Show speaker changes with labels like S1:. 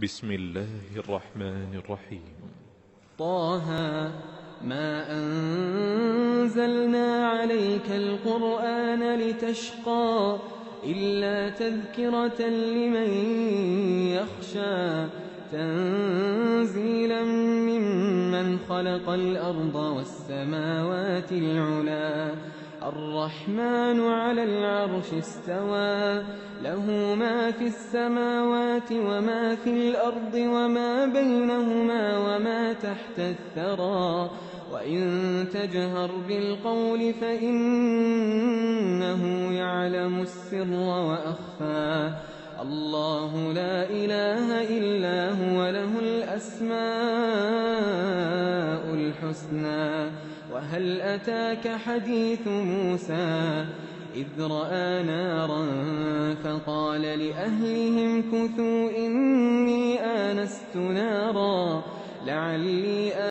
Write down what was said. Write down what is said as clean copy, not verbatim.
S1: بسم الله الرحمن الرحيم.
S2: طه ما أنزلنا عليك القرآن لتشقى إلا تذكرة لمن يخشى تنزيلا ممن خلق الأرض والسماوات العلا الرحمن على العرش استوى له ما في السماوات وما في الأرض وما بينهما وما تحت الثرى وإن تجهر بالقول فإنه يعلم السر وأخفى الله لا إله إلا هو له الأسماء الحسنى وهل أتاك حديث موسى إذ رأى نارا فقال لأهلهم كثوا إني آنست نارا لعلي